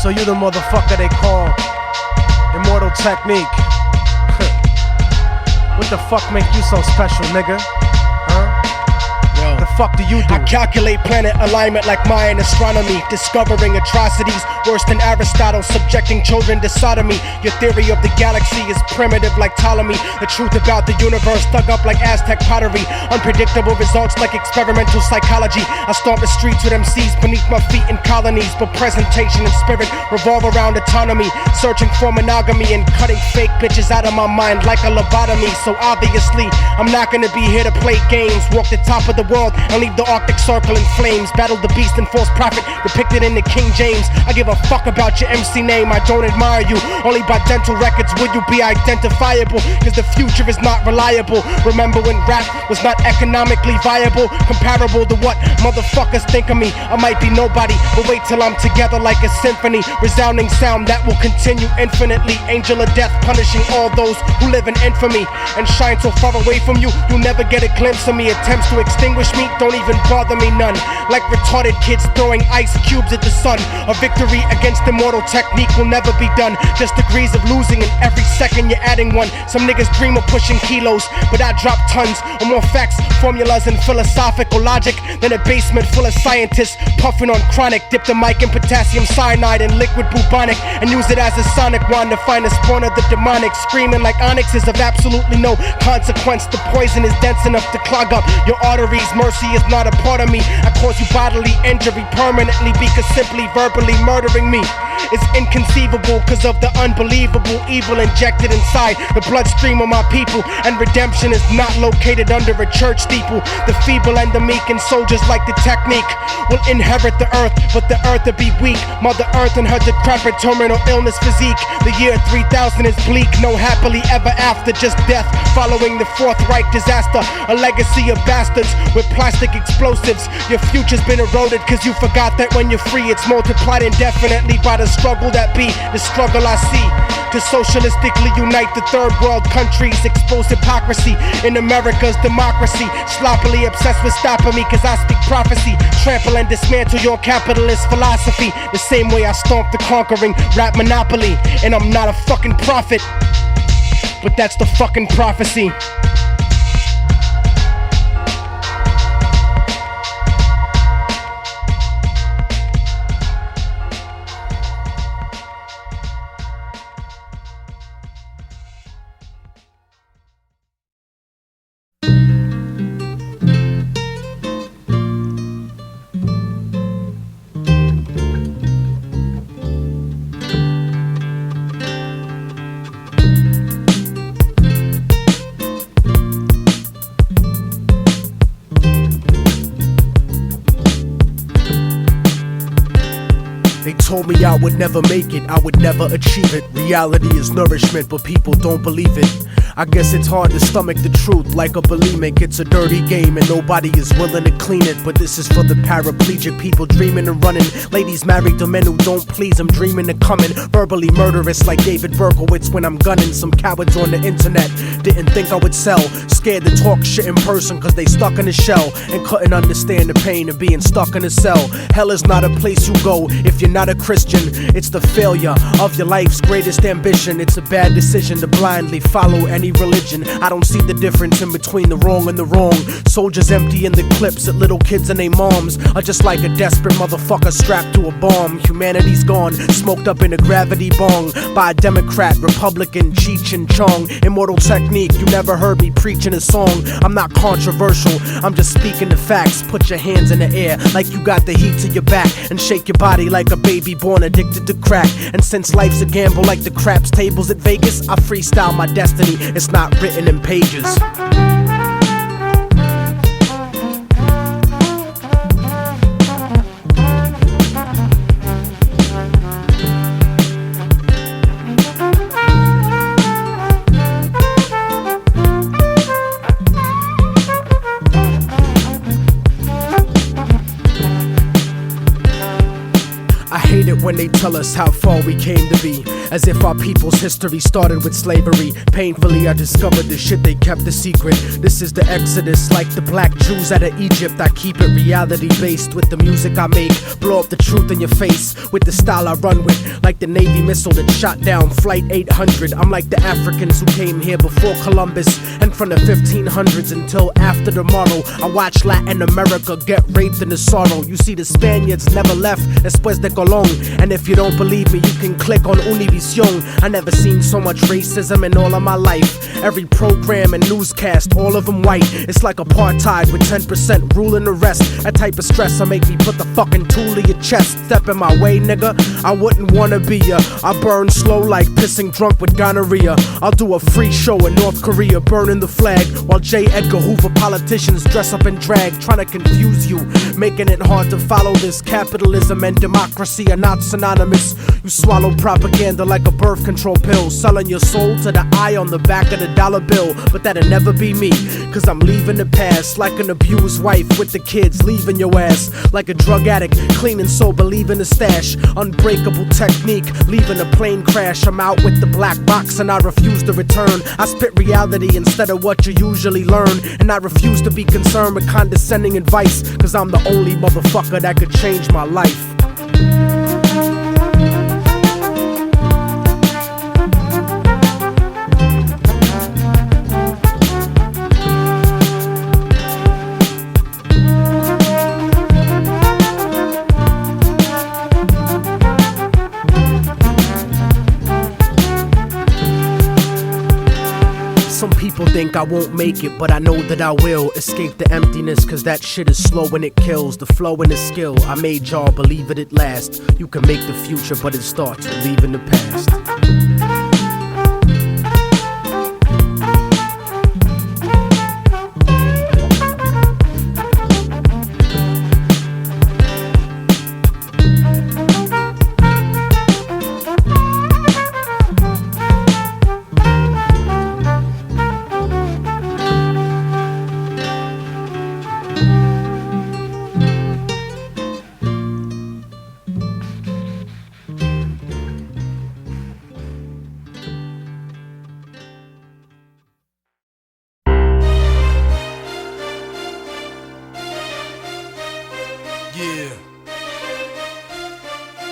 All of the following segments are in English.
So you the motherfucker they call Immortal Technique. What the fuck make you so special, nigga? The fuck do you do? I calculate planet alignment like Mayan astronomy, discovering atrocities worse than Aristotle, subjecting children to sodomy. Your theory of the galaxy is primitive like Ptolemy. The truth about the universe dug up like Aztec pottery. Unpredictable results like experimental psychology. I stomp the streets with MCs beneath my feet in colonies, but presentation and spirit revolve around autonomy, searching for monogamy and cutting fake bitches out of my mind like a lobotomy. So obviously I'm not gonna be here to play games, walk the top of the world and leave the Arctic Circle in flames, battle the beast and false prophet depicted in the King James. I give a fuck about your MC name, I don't admire you. Only by dental records will you be identifiable, cause the future is not reliable. Remember when rap was not economically viable, comparable to what motherfuckers think of me. I might be nobody, but wait till I'm together like a symphony, resounding sound that will continue infinitely. Angel of death punishing all those who live in infamy and shine so far away from you, you'll never get a glimpse of me. Attempts to extinguish me don't even bother me none. Like retarded kids throwing ice cubes at the sun. A victory against Immortal Technique will never be done. Just degrees of losing, and every second you're adding one. Some niggas dream of pushing kilos, but I drop tons of more facts, formulas, and philosophical logic than a basement full of scientists puffing on chronic. Dip the mic in potassium cyanide and liquid bubonic and use it as a sonic wand to find the spawn of the demonic. Screaming like onyx is of absolutely no consequence. The poison is dense enough to clog up your arteries. Mercy is not a part of me. I cause you bodily injury permanently because simply verbally murdering me is inconceivable cause of the unbelievable evil injected inside the bloodstream of my people. And redemption is not located under a church steeple. The feeble and the meek and soldiers like the technique will inherit the earth, but the earth will be weak. Mother Earth and her decrepit terminal illness physique. The year 3000 is bleak, no happily ever after, just death following the Fourth Reich disaster. A legacy of bastards with plastic explosives. Your future's been eroded cause you forgot that when you're free it's multiplied indefinitely by the struggle that be the struggle I see. To socialistically unite the third world countries, expose hypocrisy in America's democracy. Sloppily obsessed with stopping me cause I speak prophecy. Trample and dismantle your capitalist philosophy the same way I stomp the conquering rap monopoly. And I'm not a fucking prophet, but that's the fucking prophecy. They told me I would never make it, I would never achieve it. Reality is nourishment, but people don't believe it. I guess it's hard to stomach the truth like a bulimic. It's a dirty game and nobody is willing to clean it. But this is for the paraplegic people dreaming and running. Ladies married to men who don't please them, dreaming of coming. Verbally murderous like David Berkowitz when I'm gunning. Some cowards on the internet didn't think I would sell. Scared to talk shit in person cause they stuck in a shell and couldn't understand the pain of being stuck in a cell. Hell is not a place you go if you're not a Christian. It's the failure of your life's greatest ambition. It's a bad decision to blindly follow any religion. I don't see the difference in between the wrong and the wrong. Soldiers emptying the clips at little kids and their moms are just like a desperate motherfucker strapped to a bomb. Humanity's gone, smoked up in a gravity bong by a Democrat, Republican, Cheech and Chong. Immortal Technique, you never heard me preaching a song. I'm not controversial, I'm just speaking the facts. Put your hands in the air like you got the heat to your back and shake your body like a baby born addicted to crack. And since life's a gamble like the craps tables at Vegas, I freestyle my destiny. It's not written in pages. when they tell us how far we came to be, as if our people's history started with slavery. Painfully I discovered the shit they kept a secret. This is the Exodus, like the black Jews out of Egypt. I keep it reality based with the music I make. Blow up the truth in your face with the style I run with, like the Navy missile that shot down Flight 800. I'm like the Africans who came here before Columbus, and from the 1500s until after tomorrow, I watch Latin America get raped in the sorrow. You see, the Spaniards never left después de Colón, and if you don't believe me, you can click on Univision. I never seen so much racism in all of my life. Every program and newscast, all of them white. It's like apartheid with 10% ruling the rest. That type of stress will make me put the fucking tool to your chest. Step in my way, nigga, I wouldn't wanna be ya. I burn slow like pissing drunk with gonorrhea. I'll do a free show in North Korea, burning the flag, while J. Edgar Hoover politicians dress up in drag, trying to confuse you, making it hard to follow this. Capitalism and democracy are not synonymous. You swallow propaganda like a birth control pill, selling your soul to the eye on the back of the dollar bill. But that'll never be me, cause I'm leaving the past, like an abused wife with the kids, leaving your ass like a drug addict, clean and sober, leaving the stash. Unbreakable technique, leaving a plane crash. I'm out with the black box and I refuse to return. I spit reality instead of what you usually learn, and I refuse to be concerned with condescending advice, cause I'm the only motherfucker that could change my life. Some people think I won't make it, but I know that I will. Escape the emptiness, cause that shit is slow and it kills. The flow and the skill, I made y'all believe it at last. You can make the future, but it starts with leaving the past. Yeah,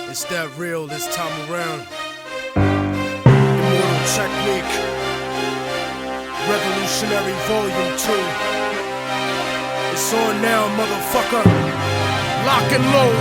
it's that real this time around. Immortal Technique, Revolutionary Volume 2. It's on now, motherfucker. Lock and load.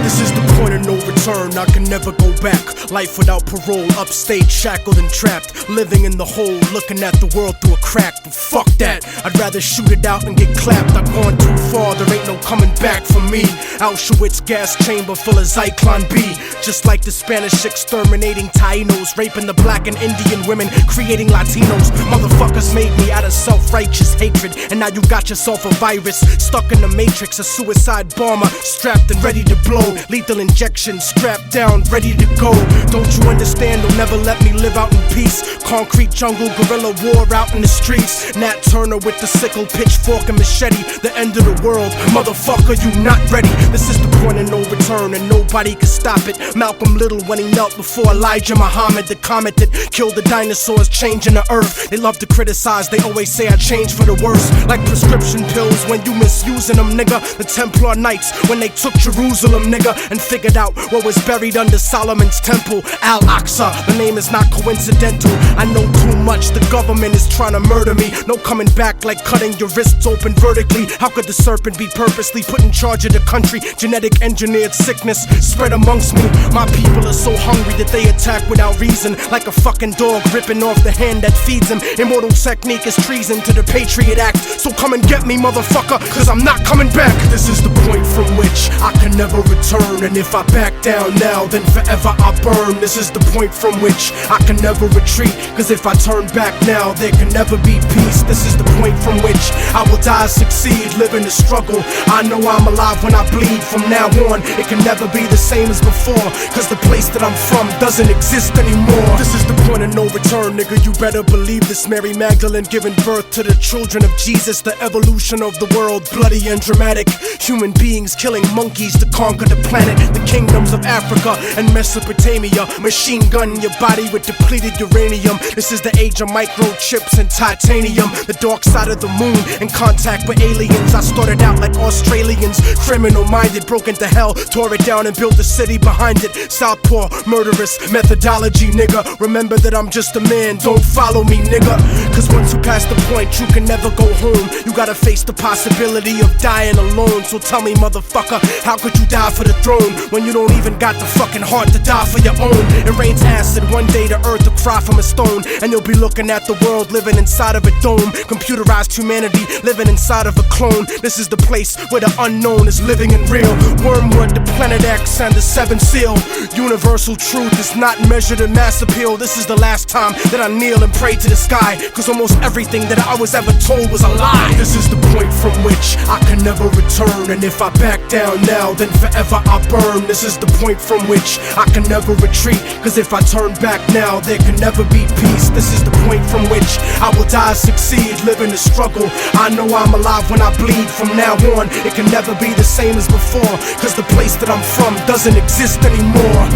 This is the point of no return, I can never go back. Life without parole, upstate, shackled and trapped. Living in the hole, looking at the world through a crack. But fuck that, I'd rather shoot it out and get clapped. I've gone too far, there ain't no coming back for me. Auschwitz gas chamber full of Zyklon B. Just like the Spanish exterminating Tainos, raping the black and Indian women, creating Latinos. Motherfuckers made me out of self-righteous hatred, and now you got yourself a virus, stuck in the matrix. A suicide bomber, strapped and ready to blow. Lethal injection, strapped down, ready to go. Don't you understand, they'll never let me live out in peace. Concrete jungle, guerrilla war out in the streets. Nat Turner with the sickle, pitchfork and machete. The end of the world, motherfucker, you not ready. This is the point of no return and nobody can stop it. Malcolm Little when he knelt before Elijah Muhammad, the comet that killed the dinosaurs, changing the earth. They love to criticize, they always say I changed for the worse. Like prescription pills when you misusing them, nigga. The Templar Knights when they took Jerusalem, nigga, and figured out what was buried under Solomon's temple, Al-Aqsa. The name is not coincidental, I know too much, the government is trying to murder me. No coming back like cutting your wrists open vertically. How could the serpent be purposely put in charge of the country? Genetic engineered sickness spread amongst me. My people are so hungry that they attack without reason, like a fucking dog ripping off the hand that feeds him. Immortal Technique is treason to the Patriot Act, so come and get me, motherfucker, cause I'm not coming back. This is the point from which I can never return, and if I back down now, then forever I burn. This is the point from which I can never retreat, cause if I turn back now, there can never be peace. This is the point from from which I will die, succeed, live in the struggle. I know I'm alive when I bleed. From now on, it can never be the same as before, cause the place that I'm from doesn't exist anymore. This is the point of no return, nigga, you better believe this. Mary Magdalene giving birth to the children of Jesus. The evolution of the world, bloody and dramatic. Human beings killing monkeys to conquer the planet. The kingdoms of Africa and Mesopotamia. Machine gun your body with depleted uranium. This is the age of microchips and titanium. The dark side of the moon, in contact with aliens. I started out like Australians, criminal minded, broke into hell, tore it down and built a city behind it. Southpaw, murderous methodology, nigga. Remember that I'm just a man, don't follow me, nigga. Cause once you pass the point, you can never go home. You gotta face the possibility of dying alone. So tell me, motherfucker, how could you die for the throne when you don't even got the fucking heart to die for your own? It rains acid, one day the earth will cry from a stone, and you'll be looking at the world living inside of a dome. Computerized humanity living inside of a clone. This is the place where the unknown is living and real. Wormwood, the Planet X, and the Seventh Seal. Universal truth is not measured in mass appeal. This is the last time that I kneel and pray to the sky, cause almost everything that I was ever told was a lie. This is the point from which I can never return, and if I back down now, then forever I burn. This is the point from which I can never retreat, cause if I turn back now, there can never be peace. This is the point from which I will die, succeed, live in the struggle. I know I'm alive when I bleed. From now on, it can never be the same as before, cause the place that I'm from doesn't exist anymore.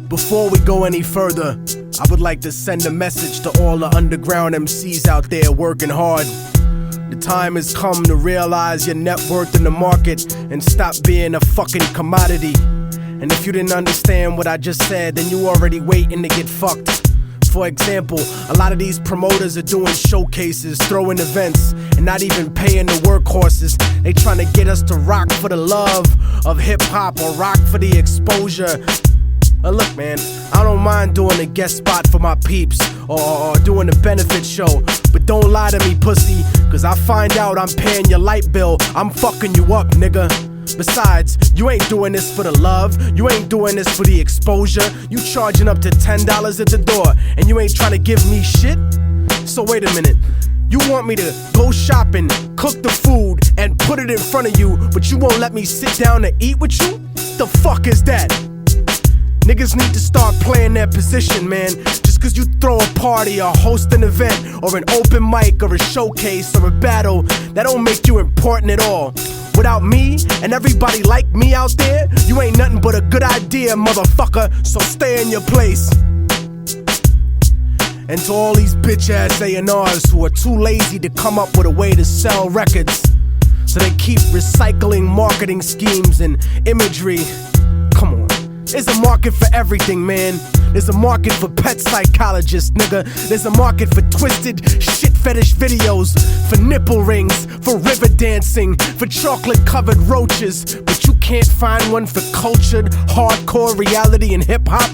Before we go any further, I would like to send a message to all the underground MCs out there working hard. The time has come to realize your net worth in the market and stop being a fucking commodity. And if you didn't understand what I just said, then you already waiting to get fucked. For example, a lot of these promoters are doing showcases, throwing events, and not even paying the workhorses. They trying to get us to rock for the love of hip-hop or rock for the exposure. Look, man, I don't mind doing a guest spot for my peeps or doing a benefit show, but don't lie to me, pussy, cause I find out I'm paying your light bill, I'm fucking you up, nigga. Besides, you ain't doing this for the love, you ain't doing this for the exposure. You charging up to $10 at the door, and you ain't trying to give me shit? So wait a minute, you want me to go shopping, cook the food, and put it in front of you, but you won't let me sit down to eat with you? The fuck is that? Niggas need to start playing their position, man. Just cause you throw a party or host an event or an open mic or a showcase or a battle, that don't make you important at all. Without me and everybody like me out there, you ain't nothing but a good idea, motherfucker, so stay in your place. And to all these bitch-ass A&Rs who are too lazy to come up with a way to sell records, so they keep recycling marketing schemes and imagery. Come on. There's a market for everything, man. There's a market for pet psychologists, nigga. There's a market for twisted shit fetish videos, for nipple rings, for river dancing, for chocolate-covered roaches. But you can't find one for cultured, hardcore reality and hip-hop?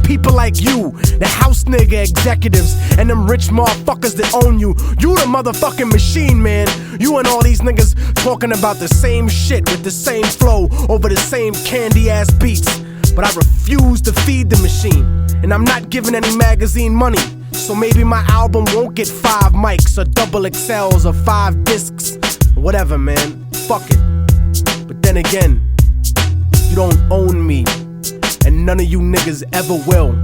People like you, the house nigga executives, and them rich motherfuckers that own you. You the motherfucking machine, man. You and all these niggas talking about the same shit with the same flow over the same candy-ass beats. But I refuse to feed the machine, and I'm not giving any magazine money. So maybe my album won't get 5 mics or double XLs or 5 discs. Whatever, man. Fuck it. But then again, you don't own me, and none of you niggas ever will.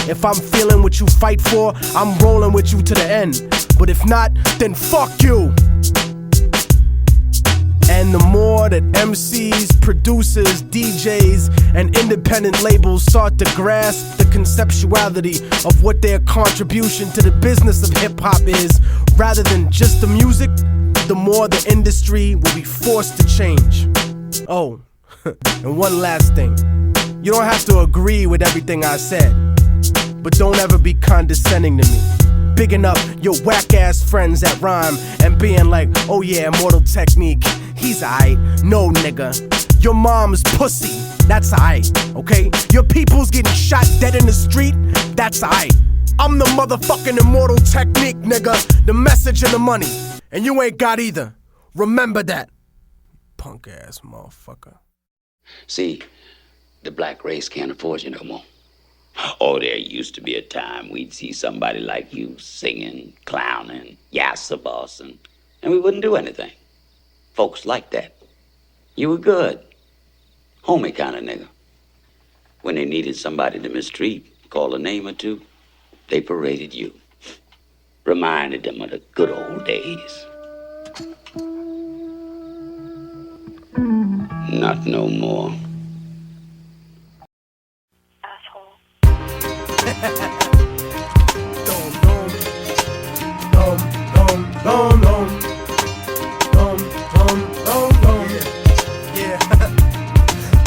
If I'm feeling what you fight for, I'm rolling with you to the end. But if not, then fuck you. And the more that MCs, producers, DJs, and independent labels start to grasp the conceptuality of what their contribution to the business of hip-hop is, rather than just the music, the more the industry will be forced to change. Oh, and one last thing. You don't have to agree with everything I said, but don't ever be condescending to me. Bigging up your whack-ass friends that rhyme and being like, oh yeah, Immortal Technique, he's aight. No, nigga, your mom's pussy, that's aight, okay? Your people's getting shot dead in the street, that's aight. I'm the motherfucking Immortal Technique, nigga, the message and the money, and you ain't got either. Remember that, punk-ass motherfucker. See, the black race can't afford you no more. Oh, there used to be a time we'd see somebody like you singing, clowning, yassa bossing, and we wouldn't do anything. Folks like that. You were good. Homie kind of nigga. When they needed somebody to mistreat, call a name or two, they paraded you. Reminded them of the good old days. Not no more.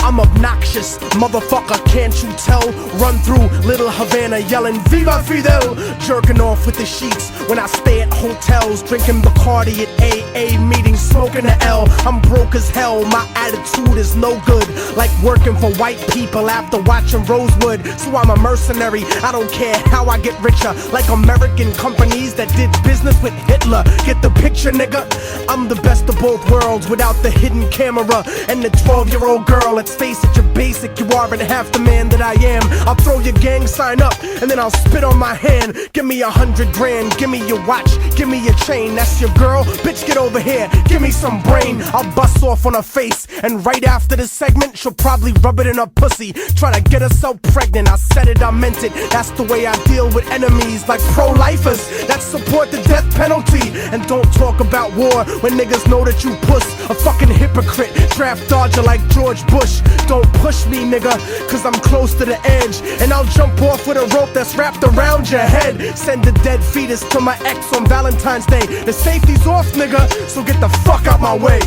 I'm obnoxious, motherfucker, can't you tell? Run through Little Havana yelling Viva Fidel, jerking off with the sheets when I stay at hotels, drinking Bacardi at AA meetings, smoking a L. I'm broke as hell, my attitude is no good, like working for white people after watching Rosewood. So I'm a mercenary, I don't care how I get richer, like American companies that did business with Hitler. Get the picture, nigga? I'm the best of both worlds without the hidden camera and the 12-year-old girl. Let's face it, you're basic, you aren't half the man that I am. I'll throw your gang sign up and then I'll spit on my hand. Give me 100 grand, give me your watch, give me your chain. That's your girl? Bitch, get over here, give me some brain. I'll bust off on her face, and right after this segment she'll probably rub it in her pussy, try to get herself pregnant. I said it, I meant it, that's the way I deal with enemies like pro-lifers that support the death penalty. And don't talk about war when niggas know that you puss. A fucking hypocrite, draft dodger like George Bush. Don't push me, nigga, cause I'm close to the edge, and I'll jump off with a rope that's wrapped around your head. Send a dead fetus to my ex on Valentine's Day. The safety's off, nigga, so get the fuck out my way.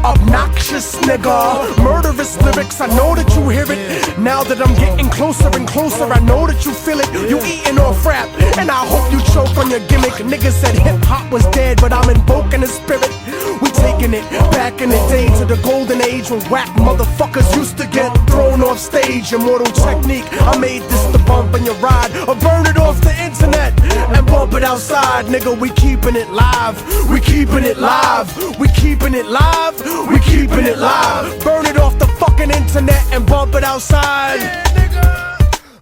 Obnoxious nigga, murderous lyrics, I know that you hear it. Now that I'm getting closer and closer, I know that you feel it. You eating off rap, and I hope you choke on your gimmick. Niggas said hip-hop was dead, but I'm invoking the spirit. We taking it back in the day to the golden age when whack motherfuckers used to get thrown off stage. Immortal Technique, I made this to bump in your ride or burn it off the internet and bump it outside. Nigga, we keeping it live, we keeping it live, we keeping it live, we keeping it live. Burn it off the fucking internet and bump it outside.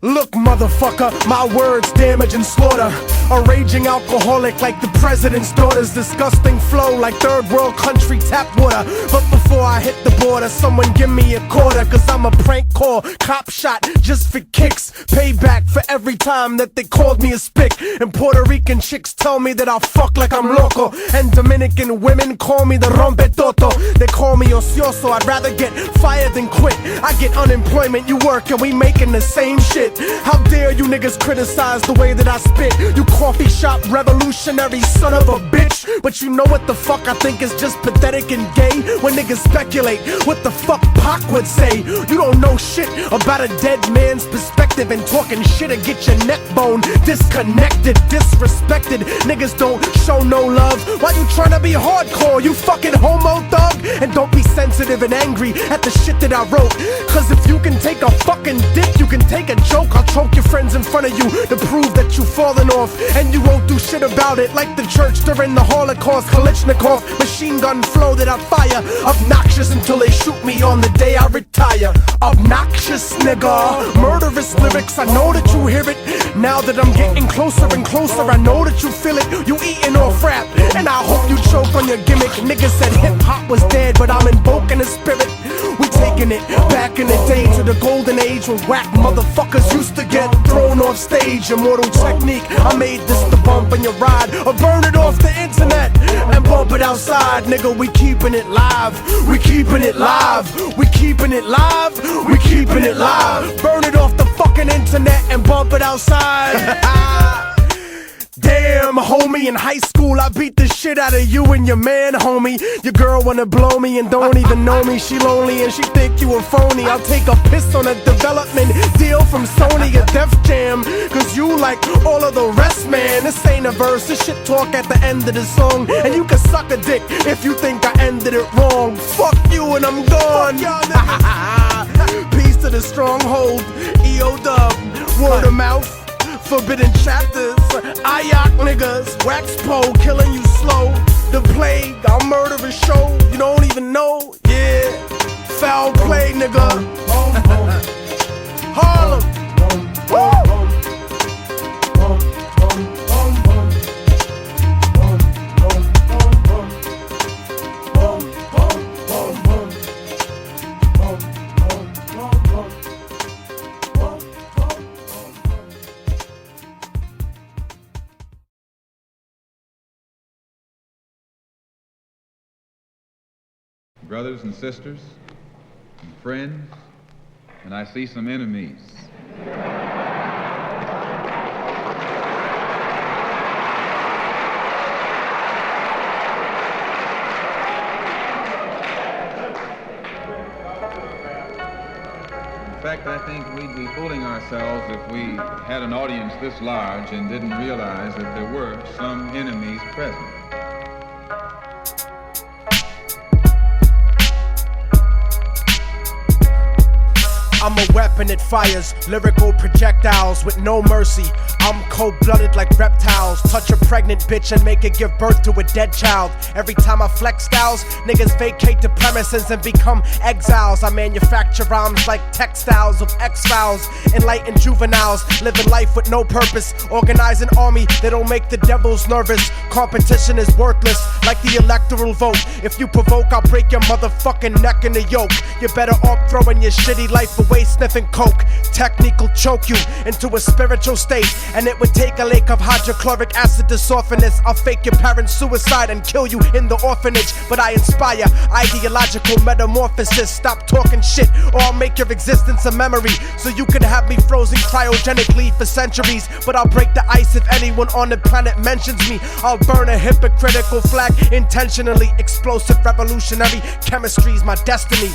Look, motherfucker, my words damage and slaughter. A raging alcoholic like the president's daughter's disgusting flow like third world country tap water. But before I hit the border, someone give me a quarter, cause I'm a prank call, cop shot just for kicks. Payback for every time that they called me a spick. And Puerto Rican chicks tell me that I'll fuck like I'm loco, and Dominican women call me the rompetoto. They call me ocioso, I'd rather get fired than quit. I get unemployment, you work, and we making the same shit. How dare you niggas criticize the way that I spit? You coffee shop revolutionary son of a bitch. But you know what the fuck I think is just pathetic and gay? When niggas speculate what the fuck Pac would say. You don't know shit about a dead man's perspective, and talking shit'll get your neck bone disconnected, disrespected. Niggas don't show no love. Why you tryna be hardcore, you fucking homo thug? And don't be sensitive and angry at the shit that I wrote, cause if you can take a fucking dick, you can take a joke. I'll choke your friends in front of you to prove that you fallen off, and you won't do shit about it. Like the church during the Holocaust, Kalashnikov machine gun flow that I fire. Obnoxious until they shoot me on the day I retire. Obnoxious nigga, murderous lyrics, I know that you hear it. Now that I'm getting closer and closer, I know that you feel it. You eating off rap, and I hope you choke on your gimmick. Niggas said hip-hop was dead, but I'm invoking the spirit. We taking it back in the day to the golden age when whack motherfuckers used to get thrown off stage. Immortal Technique, I made this to bump in your ride or burn it off the internet and bump it outside. Nigga, we keeping it live, we keeping it live, we keeping it live, we keeping it live. Burn it off the fucking internet and bump it outside. Damn, homie. me in high school, I beat the shit out of you and your man, homie. Your girl wanna blow me and don't even know me. She lonely and she think you a phony. I'll take a piss on a development deal from Sony or Def Jam, cause you like all of the rest, man. This ain't a verse, this shit talk at the end of the song. And you can suck a dick if you think I ended it wrong. Fuck you and I'm gone. Peace to the stronghold, EO Dub, word of mouth, forbidden chapters. IOC niggas, wax pole, killing you slow. The plague, I'll murder a show, you don't even know. Yeah, foul play, nigga. Harlem. Woo! Brothers and sisters, and friends, and I see some enemies. In fact, I think we'd be fooling ourselves if we had an audience this large and didn't realize that there were some enemies present. I'm a weapon that fires lyrical projectiles with no mercy. I'm cold-blooded like reptiles. Touch a pregnant bitch and make her give birth to a dead child. Every time I flex styles, niggas vacate the premises and become exiles. I manufacture rhymes like textiles of X-Files. Enlightened juveniles, living life with no purpose. Organize an army that'll make the devils nervous. Competition is worthless, like the electoral vote. If you provoke, I'll break your motherfucking neck in the yoke. You're better off throwing your shitty life away sniffing coke. Technique will choke you into a spiritual state, and it would take a lake of hydrochloric acid to soften this. I'll fake your parents' suicide and kill you in the orphanage, but I inspire ideological metamorphosis. Stop talking shit or I'll make your existence a memory, so you can have me frozen cryogenically for centuries. But I'll break the ice if anyone on the planet mentions me. I'll burn a hypocritical flag intentionally. Explosive revolutionary chemistry's my destiny.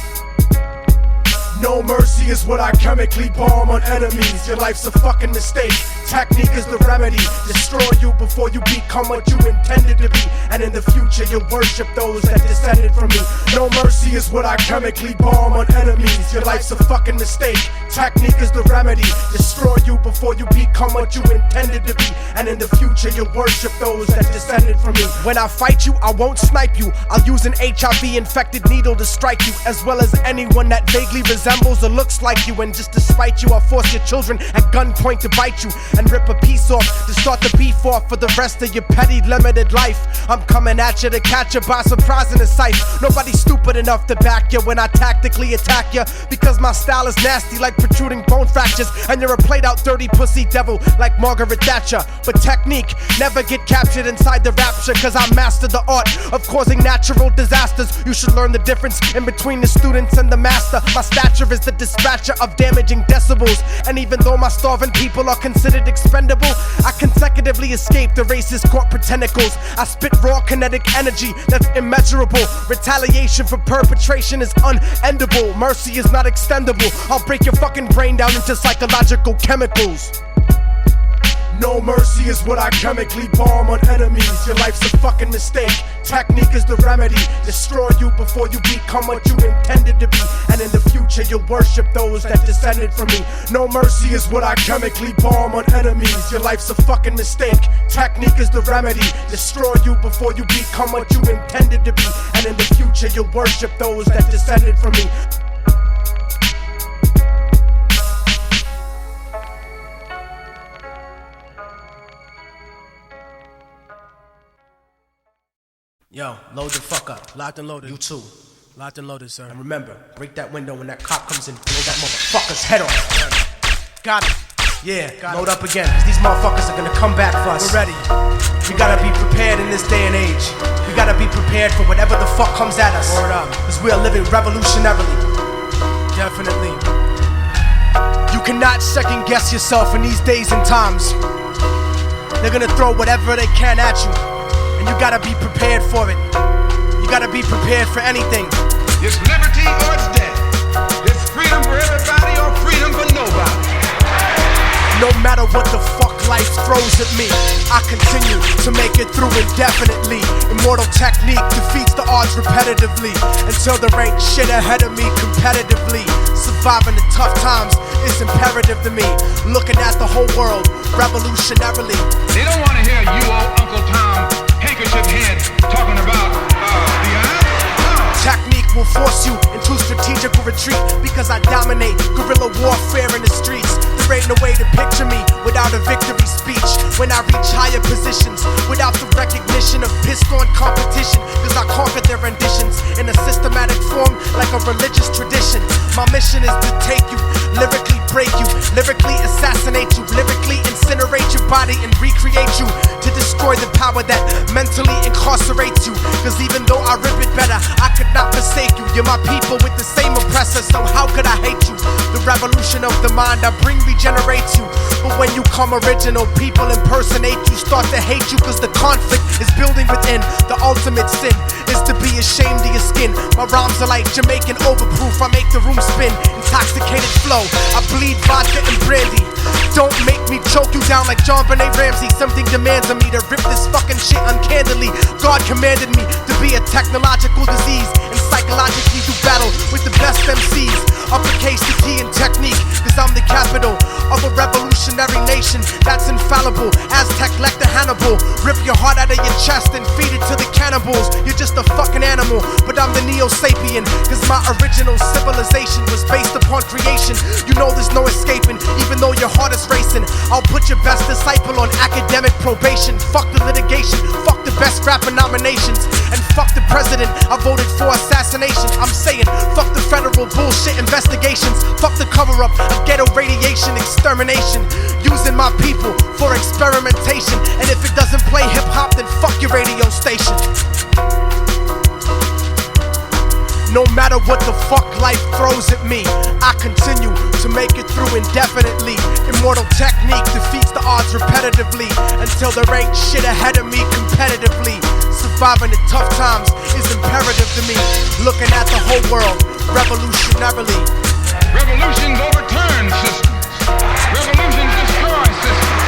No mercy is what I chemically bomb on enemies. Your life's a fucking mistake. Technique is the remedy. Destroy you before you become what you intended to be. And in the future you'll worship those that descended from me. No mercy is what I chemically bomb on enemies. Your life's a fucking mistake. Technique is the remedy. Destroy you before you become what you intended to be. And in the future you'll worship those that descended from me. When I fight you, I won't snipe you. I'll use an HIV-infected needle to strike you, as well as anyone that vaguely resembles or looks like you. And just to spite you, I'll force your children at gunpoint to bite you and rip a piece off to start the beef off for the rest of your petty limited life. I'm coming at you to catch you by surprise in the sight. Nobody's stupid enough to back you when I tactically attack you, because my style is nasty like protruding bone fractures, and you're a played out dirty pussy devil like Margaret Thatcher. But technique never get captured inside the rapture, cause I mastered the art of causing natural disasters. You should learn the difference in between the students and the master. My stature is the dispatcher of damaging decibels, and even though my starving people are considered expendable, I consecutively escape the racist corporate tentacles. I spit raw kinetic energy that's immeasurable. Retaliation for perpetration is unendable. Mercy is not extendable. I'll break your fucking brain down into psychological chemicals. No mercy is what I chemically bomb on enemies. Your life's a fucking mistake. Technique is the remedy. Destroy you before you become what you intended to be. And in the future you'll worship those that descended from me. No mercy is what I chemically bomb on enemies. Your life's a fucking mistake. Technique is the remedy. Destroy you before you become what you intended to be. And in the future you'll worship those that descended from me. Yo, load the fuck up. Locked and loaded. You too. Locked and loaded, sir. And remember, break that window when that cop comes in. Blow that motherfucker's head off. Got it. Yeah, load up again, cause these motherfuckers are gonna come back for us. We're ready. We gotta be prepared in this day and age. We gotta be prepared for whatever the fuck comes at us. Word up. Cause we are living revolutionarily. Definitely. You cannot second guess yourself in these days and times. They're gonna throw whatever they can at you, and you gotta be prepared for it. You gotta be prepared for anything. It's liberty or it's death. It's freedom for everybody or freedom for nobody. No matter what the fuck life throws at me, I continue to make it through indefinitely. Immortal technique defeats the odds repetitively, until there ain't shit ahead of me competitively. Surviving the tough times is imperative to me. Looking at the whole world revolutionarily. They don't want to hear you, old Uncle Tom, handkerchief head, talking about the eye. Technique will force you into strategical retreat, because I dominate guerrilla warfare in the streets. There ain't no way to picture me without a victory speech. When I reach higher positions without the recognition of pissed on competition, cause I conquered their renditions in a systematic form like a religious tradition. My mission is to take you, lyrically break you, lyrically assassinate you, lyrically incinerate your body and recreate you, to destroy the power that mentally incarcerates you. Cause even though I rip it better, I could not forsake you. You're my people with the same oppressor, so how could I hate you? The revolution of the mind I bring regenerates you. But when you come original, people impersonate you, start to hate you, cause the conflict is building within. The ultimate sin is to be ashamed of your skin. My rhymes are like Jamaican overproof, I make the room spin. Intoxicated flow, I bleed vodka and brandy. Don't make me choke you down like John Benet Ramsey. Something demands of me to rip this fucking shit uncandidly. God commanded me to be a technological disease and psychologically do battle with the best MCs. Uppercase the T in technique, cause I'm the capital of a revolutionary nation that's infallible. Aztec lector Hannibal, rip your heart out of your chest and feed it to the cannibals. You're just a fucking animal, but I'm the Neo-Sapien, cause my original civilization was based upon creation. You know there's no escaping, even though your heart is racing. I'll put your best disciple on academic probation. Fuck the litigation, fuck the best rapper nominations, and fuck the president I voted for assassination. I'm saying fuck the federal bullshit investigations, fuck the cover-up of ghetto radiation extermination, using my people for experimentation. And if it doesn't play hip-hop, then fuck your radio station. No matter what the fuck life throws at me, I continue to make it through indefinitely. Immortal technique defeats the odds repetitively, until there ain't shit ahead of me competitively. Surviving the tough times is imperative to me. Looking at the whole world revolutionarily. Revolutions overturn systems. Revolutions destroy systems.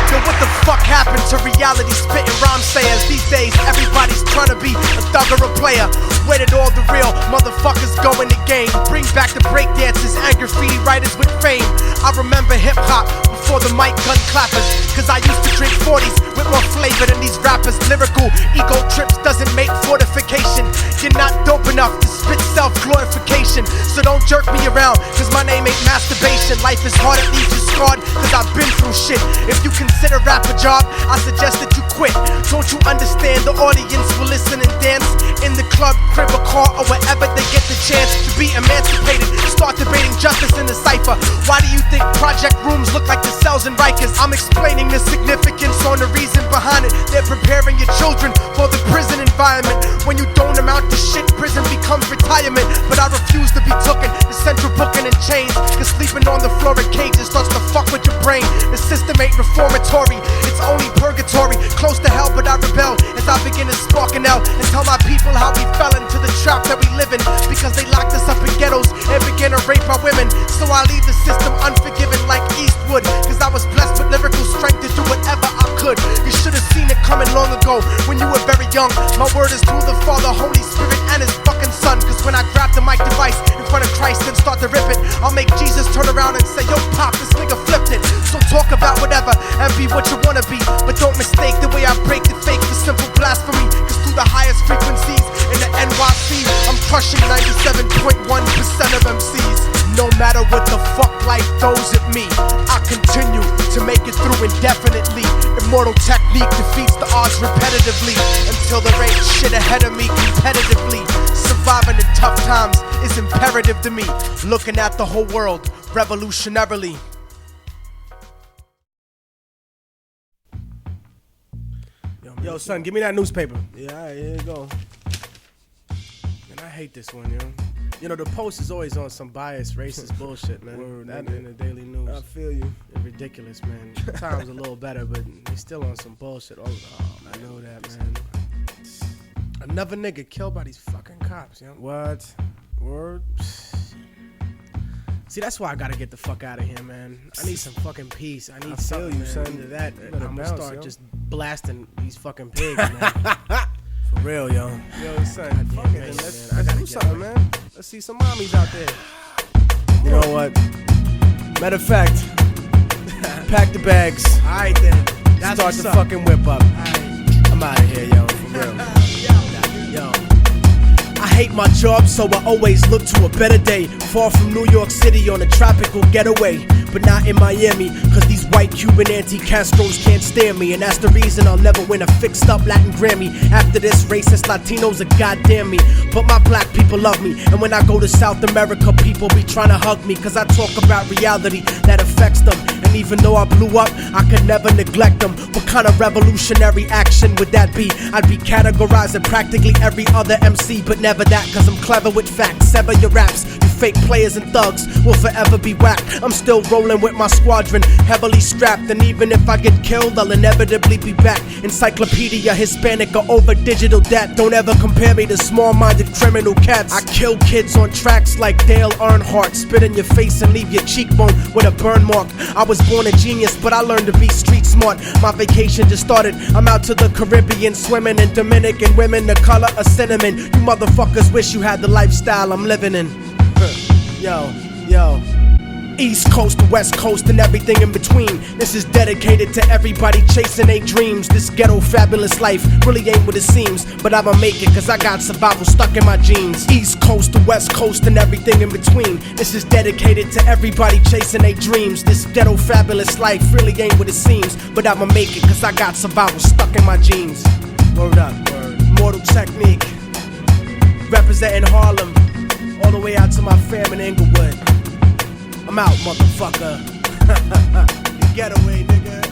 Yo, what the fuck happened to reality spitting rhyme sayers? These days everybody's trying to be a thug or a player. Where did all the real motherfuckers go in the game? Bring back the breakdancers and graffiti writers with fame. I remember hip-hop before the mic gun clappers, cause I used to drink 40s with more flavor than these rappers. Lyrical ego trips doesn't make fortification. You're not dope enough to spit self-glorification, so don't jerk me around, cause my name ain't masturbation. Life is hard, it leaves you scarred, cause I've been through shit. If you consider rap a job, I suggest that you quit. Don't you understand the audience will listen and dance in the club, crib, or car, or wherever they get the chance to be emancipated? Start debating justice in the cipher. Why do you think project rooms look like the cells in Rikers? I'm explaining the significance on the reason behind it. They're preparing your children for the prison environment. When you don't amount to shit, prison becomes retirement. But I refuse to be tooken to central booking and chains, cause sleeping on the floor of cages starts to fuck with your brain. The system ain't reformatory, it's only purgatory. Close to hell, but I rebel as I begin to spark an L and tell my people how we fell into the trap that we live in, because they locked us up in ghettos and began to rape our women. So I leave the system unforgiven like Eastwood, cause I was blessed with lyrical strength to do whatever I could. You should have seen it coming long ago when you were very young. My word is to the Father, Holy Spirit, and His fucking Son, cause when I grab the mic device in front of Christ and start to rip it, I'll make Jesus turn around and say, yo pop, this nigga flipped it. So talk about whatever and be what you wanna be, but don't mistake the way I break the fake for simple blasphemy, cause through the highest frequencies in the NYC, I'm crushing 97.1% of MCs. No matter what the fuck life throws at me, I continue to make it through indefinitely. Immortal technique defeats the odds repetitively, until there ain't shit ahead of me competitively. Surviving the tough times is imperative to me. Looking at the whole world revolutionarily. Yo, son, give me that newspaper. Yeah, alright, here you go. Man, I hate this one, yo. You know, the Post is always on some biased, racist bullshit, man. Word, that nigga. in the Daily News. I feel you. It's ridiculous, man. Times a little better, but they still on some bullshit. Oh, I know that, man. Another nigga killed by these fucking cops, yo. What? Word? See, that's why I gotta get the fuck out of here, man. I need some fucking peace. I need something, you, man. son. Into that, You I'm better gonna bounce, start yo. just blasting these fucking pigs, man. For real, yo. Yo, son, fuck it. man, Then let's I gotta do get something, away. man. Let's see some mommies out there. You know what? Matter of fact, pack the bags. Alright then. That's Start what's the up. fucking whip up. I'm out of here, yo. For real. Yo. I hate my job, so I always look to a better day. Far from New York City on a tropical getaway, but not in Miami, cause these white Cuban anti-Castros can't stand me. And that's the reason I'll never win a fixed up Latin Grammy. After this, racist Latinos are goddamn me, but my black people love me. And when I go to South America, people be trying to hug me, cause I talk about reality that affects them. And even though I blew up, I could never neglect them. What kind of revolutionary action would that be? I'd be categorizing practically every other MC, but never that, cause I'm clever with facts. Sever your raps, you fake players and thugs will forever be whack. I'm still rolling with my squadron, heavily strapped, and even if I get killed, I'll inevitably be back. Encyclopedia Hispanic or over digital dat. Don't ever compare me to small-minded criminal cats. I kill kids on tracks like Dale Earnhardt, spit in your face and leave your cheekbone with a burn mark. I was born a genius, but I learned to be street smart. My vacation just started, I'm out to the Caribbean, swimming in Dominican women the color of cinnamon. You motherfuckers wish you had the lifestyle I'm living in. Yo. East Coast to West Coast and everything in between. This is dedicated to everybody chasing their dreams. This ghetto fabulous life really ain't what it seems, but I'ma make it cause I got survival stuck in my genes. East Coast to West Coast and everything in between. This is dedicated to everybody chasing their dreams. This ghetto fabulous life really ain't what it seems, but I'ma make it cause I got survival stuck in my genes. Word up, word. Immortal Technique, representing Harlem, all the way out to my fam in Inglewood. I'm out, motherfucker. The getaway, nigga.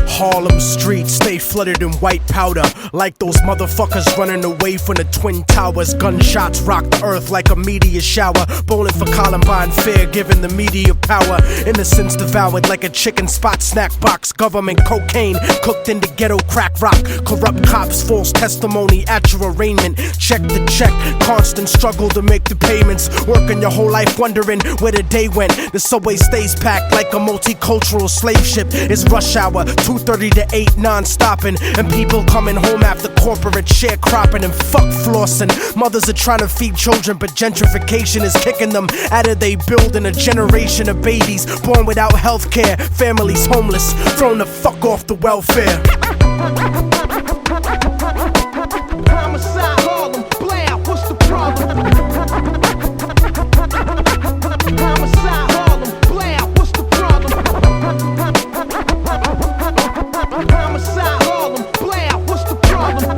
Harlem streets stay flooded in white powder, like those motherfuckers running away from the Twin Towers. Gunshots rock the earth like a meteor shower. Bowling for Columbine, fear giving the media power. Innocence devoured like a chicken spot snack box. Government cocaine cooked into ghetto crack rock. Corrupt cops, false testimony at your arraignment. Check to check, constant struggle to make the payments. Working your whole life wondering where the day went. The subway stays packed like a multicultural slave ship. It's rush hour, 2:30 to 8, non-stopping. And people coming home after corporate sharecropping and fuck flossing. Mothers are trying to feed children, but gentrification is kicking them out of they building a generation of babies born without health care. Families homeless, thrown the fuck off the welfare. Homicide, Harlem, blam, what's the problem? Homicide, Harlem, blam, what's the problem? Homicide, Harlem, blam, what's the problem?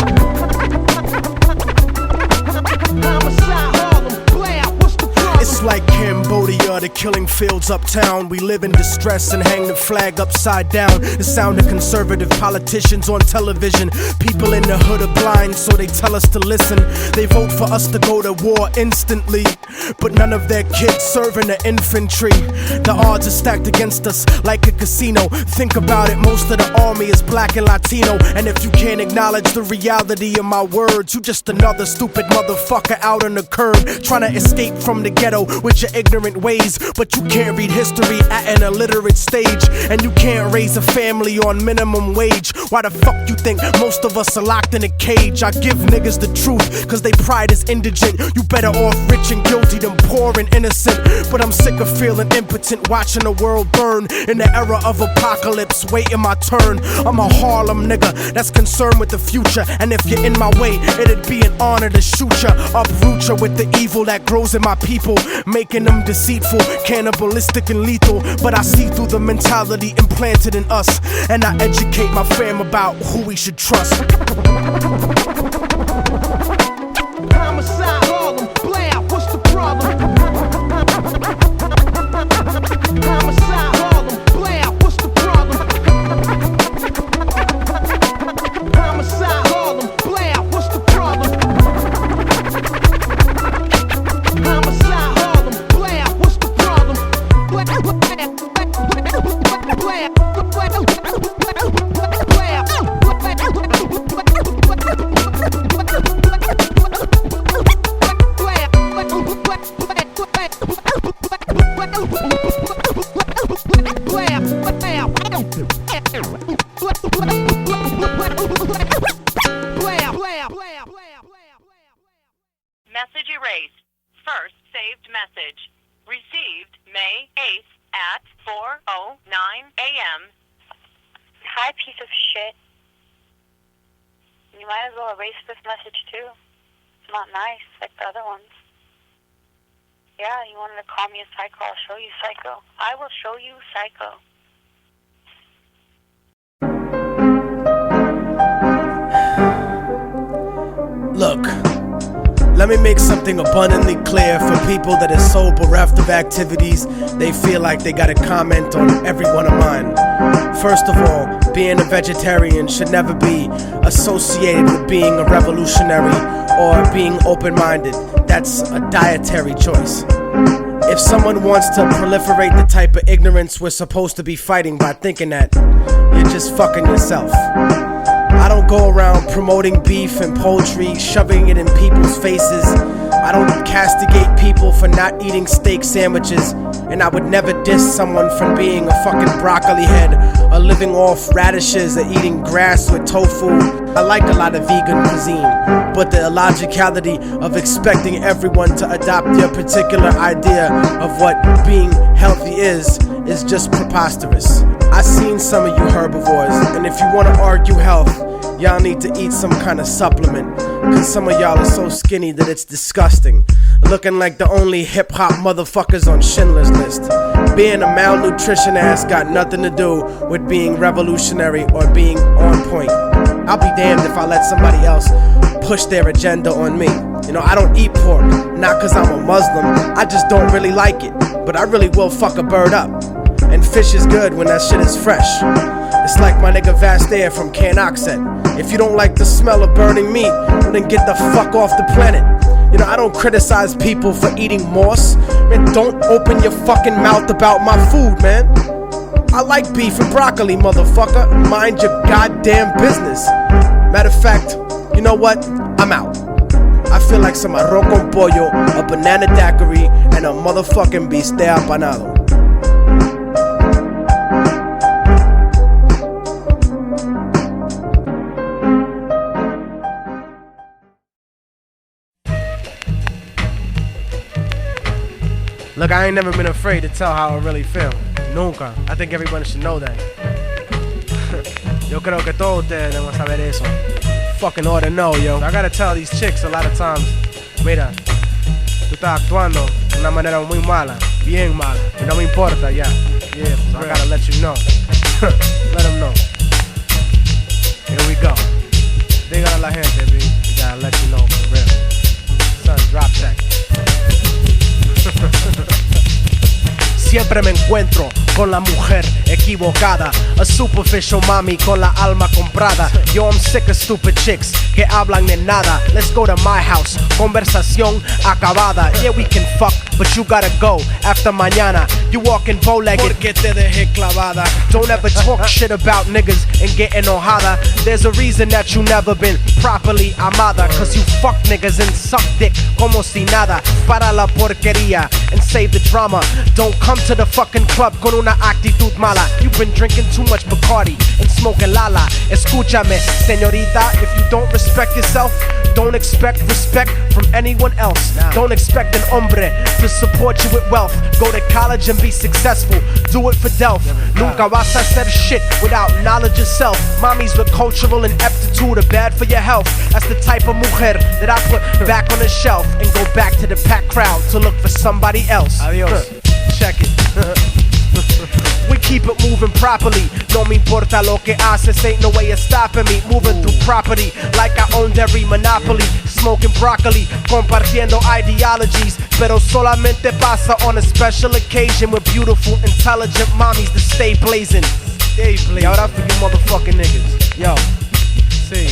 Homicide, Harlem, blam, what's the problem? It's like Cambodia, the killing fields uptown. We live in distress and hang the flag upside down. The sound of conservative politicians on television. People in the hood are blind, so they tell us to listen. They vote for us to go to war instantly, but none of their kids serve in the infantry. The odds are stacked against us like a casino. Think about it, most of the army is black and Latino. And if you can't acknowledge the reality of my words, you just another stupid motherfucker out on the curb, trying to escape from the ghetto with your ignorant ways. But you can't read history at an illiterate stage, and you can't raise a family on minimum wage. Why the fuck you think most of us are locked in a cage? I give niggas the truth, cause they pride is indigent. You better off rich and guilty than poor and innocent. But I'm sick of feeling impotent, watching the world burn in the era of apocalypse, waiting my turn. I'm a Harlem nigga that's concerned with the future, and if you're in my way, it'd be an honor to shoot ya, uproot ya with the evil that grows in my people, making them deceitful, cannibalistic and lethal. But I see through the mentality implanted in us, and I educate my fam about who we should trust. Homicide, Harlem, blam, what's the problem? Homicide, Harlem, blam, what's the problem? Homicide, Harlem, blam, what's the problem? Homicide, Harlem, blam, what's the problem? Message erased. First saved message. Received May 8th at 4:09 a.m. Hi, piece of shit. You might as well erase this message too. It's not nice like the other ones. Yeah, you wanted to call me a psycho, I'll show you psycho. I will show you psycho. Look, let me make something abundantly clear for people that are so bereft of activities they feel like they gotta comment on every one of mine. First of all, being a vegetarian should never be associated with being a revolutionary or being open-minded. That's a dietary choice. If someone wants to proliferate the type of ignorance we're supposed to be fighting by thinking that, you're just fucking yourself. I don't go around promoting beef and poultry, shoving it in people's faces. I don't castigate people for not eating steak sandwiches, and I would never diss someone from being a fucking broccoli head or living off radishes or eating grass with tofu. I like a lot of vegan cuisine, but the illogicality of expecting everyone to adopt your particular idea of what being healthy is just preposterous. I've seen some of you herbivores, and if you want to argue health, y'all need to eat some kind of supplement, cause some of y'all are so skinny that it's disgusting, looking like the only hip-hop motherfuckers on Schindler's List. Being a malnutrition ass got nothing to do with being revolutionary or being on point. I'll be damned if I let somebody else push their agenda on me. You know, I don't eat pork, not cause I'm a Muslim, I just don't really like it, but I really will fuck a bird up. And fish is good when that shit is fresh. It's like my nigga Vastair from Canuck said, if you don't like the smell of burning meat, then get the fuck off the planet. You know, I don't criticize people for eating moss. Man, don't open your fucking mouth about my food, man. I like beef and broccoli, motherfucker. Mind your goddamn business. Matter of fact, you know what? I'm out. I feel like some arroz con pollo, a banana daiquiri, and a motherfucking bistec apanado. Look, I ain't never been afraid to tell how I really feel. Nunca. I think everyone should know that. Yo creo que todos ustedes deben saber eso. Fucking ought to know, yo. I gotta tell these chicks a lot of times, mira, tú estás actuando de una manera muy mala, bien mala, y no me importa, ya. Yeah, so I gotta let you know. Let them know. Here we go. Dígale a la gente, B. We gotta let you know for real. Son, drop that. Siempre me encuentro con la mujer equivocada, a superficial mami con la alma comprada. Yo, I'm sick of stupid chicks que hablan de nada. Let's go to my house, conversación acabada. Yeah, we can fuck, but you gotta go after mañana. You walking bow-legged, porque te dejé clavada. Don't ever talk shit about niggas and get enojada. There's a reason that you never been properly amada, cause you fuck niggas and suck dick como si nada. Para la porquería and save the drama. Don't come to the fucking club con una actitud mala. You've been drinking too much Bacardi and smoking lala. Escúchame, señorita, if you don't respect yourself, don't expect respect from anyone else. Don't expect an hombre to support you with wealth. Go to college and be successful, do it for Delph. Nunca vas a hacer shit without knowledge yourself. Mommies with cultural ineptitude are bad for your health. That's the type of mujer that I put back on the shelf and go back to the packed crowd to look for somebody else. Adios. Check it. We keep it moving properly. No me importa lo que haces, ain't no way of stopping me. Moving through property like I owned every monopoly. Smoking broccoli, compartiendo ideologies. Pero solamente pasa on a special occasion with beautiful, intelligent mommies that stay blazing. Y ahora for you motherfucking niggas. Yo, see.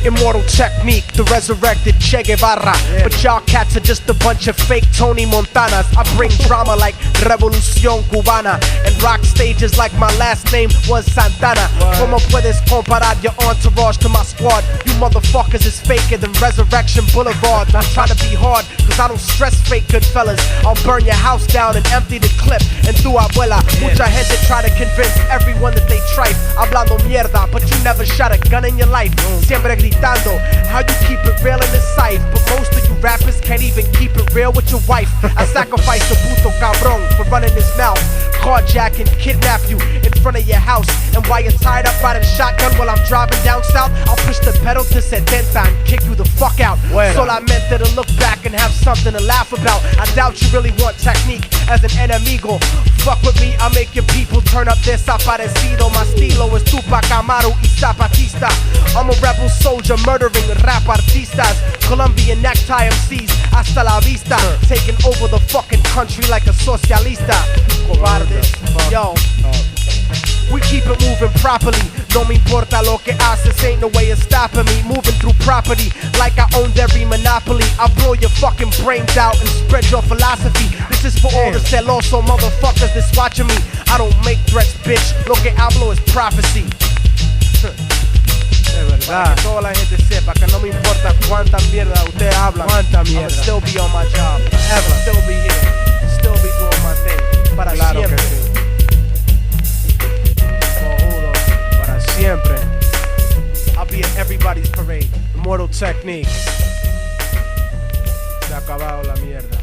Immortal Technique, the resurrected Che Guevara. But y'all cats are just a bunch of fake Tony Montanas. I bring drama like Revolución Cubana and rock stages like my last name was Santana. Como puedes comparar your entourage to my squad? You motherfuckers is faker than Resurrection Boulevard. I'm trying to be hard, cause I don't stress fake good fellas. I'll burn your house down and empty the clip. And tu abuela, mucha gente try to convince everyone that they trife. Hablando mierda, but you never shot a gun in your life. Siempre gritando, how you keep it real in the sight. But most of you rappers can't even keep it real with your wife. I sacrificed a puto cabrón for running his mouth. Carjack and kidnap you in front of your house. And while you're tied up by the shotgun while I'm driving down south, I'll push the pedal to 70 and kick you the fuck out. Solamente to look back and have something to laugh about. I doubt you really want technique as an enemigo. Fuck with me, I'll make your people turn up desaparecido. My estilo is Tupac Amaru y Zapatista. I'm a rebel soldier murdering rap artistas. Colombian necktie MCs, hasta la vista. Taking over the fucking country like a socialista. Cobardes, yo. We keep it moving properly. No me importa lo que haces, ain't no way of stopping me. Moving through property like I owned every monopoly. I'll blow your fucking brains out and spread your philosophy. This is for all the celoso motherfuckers that's watching me. I don't make threats, bitch. Lo que hablo is prophecy. Para que toda la gente sepa que no me importa cuánta mierda usted habla. Cuánta mierda. I'll still be on my job. Forever. Still be here. Still be doing my thing. Para siempre. Para siempre. I'll be at everybody's parade. Immortal Technique. Se ha acabado la mierda.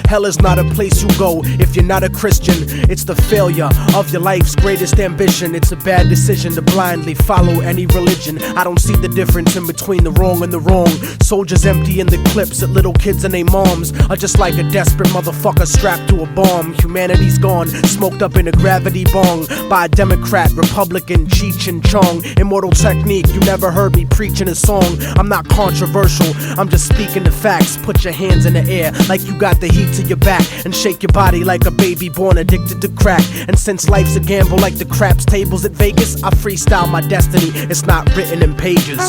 Hell is not a place you go if you're not a Christian. It's the failure of your life's greatest ambition. It's a bad decision to blindly follow any religion. I don't see the difference in between the wrong and the wrong. Soldiers emptying the clips at little kids and their moms are just like a desperate motherfucker strapped to a bomb. Humanity's gone, smoked up in a gravity bong by a Democrat, Republican, Cheech and Chong. Immortal Technique, you never heard me preaching a song. I'm not controversial, I'm just speaking the facts. Put your hands in the air like you got the heat to your back and shake your body like a baby born addicted to crack. And since life's a gamble like the craps tables at Vegas, I freestyle my destiny, it's not written in pages.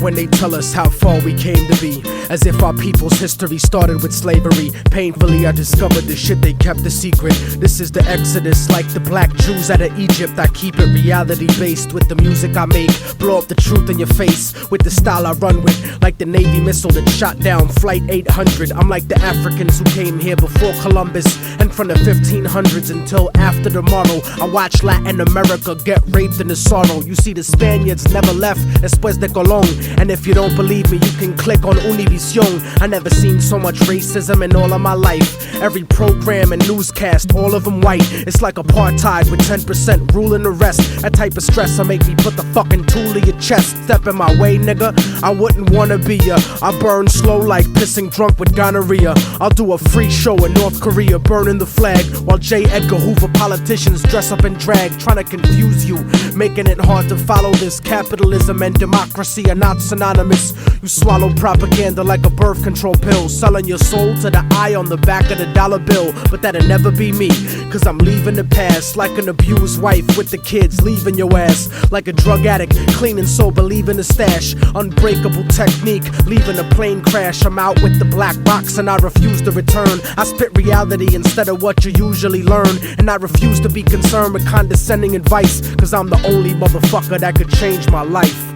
When they tell us how far we came to be, as if our people's history started with slavery. Painfully I discovered the shit they kept a secret. This is the exodus like the black Jews out of Egypt. I keep it reality based with the music I make. Blow up the truth in your face with the style I run with. Like the Navy missile that shot down Flight 800. I'm like the Africans who came here before Columbus, and from the 1500s until after tomorrow, I watch Latin America get raped in the sorrow. You see the Spaniards never left después de Colón. And if you don't believe me, you can click on Univision Louis Young. I never seen so much racism in all of my life. Every program and newscast, all of them white. It's like apartheid with 10% ruling the rest. That type of stress'll make me put the fucking tool in your chest. Step in my way, nigga, I wouldn't wanna be ya. I burn slow like pissing drunk with gonorrhea. I'll do a free show in North Korea, burning the flag, while J. Edgar Hoover politicians dress up in drag, trying to confuse you, making it hard to follow this. Capitalism and democracy are not synonymous. You swallow propaganda like a birth control pill, selling your soul to the eye on the back of the dollar bill. But that'll never be me, cause I'm leaving the past like an abused wife with the kids, leaving your ass like a drug addict, clean and sober, leaving the stash. Unbreakable technique, leaving a plane crash. I'm out with the black box and I refuse to return. I spit reality instead of what you usually learn, and I refuse to be concerned with condescending advice, cause I'm the only motherfucker that could change my life.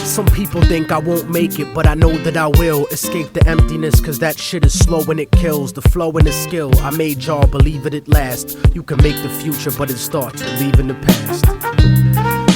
Some people think I won't make it, but I know that I will. Escape the emptiness, cause that shit is slow and it kills. The flow and the skill, I made y'all believe it at last. You can make the future, but it starts with leaving the past.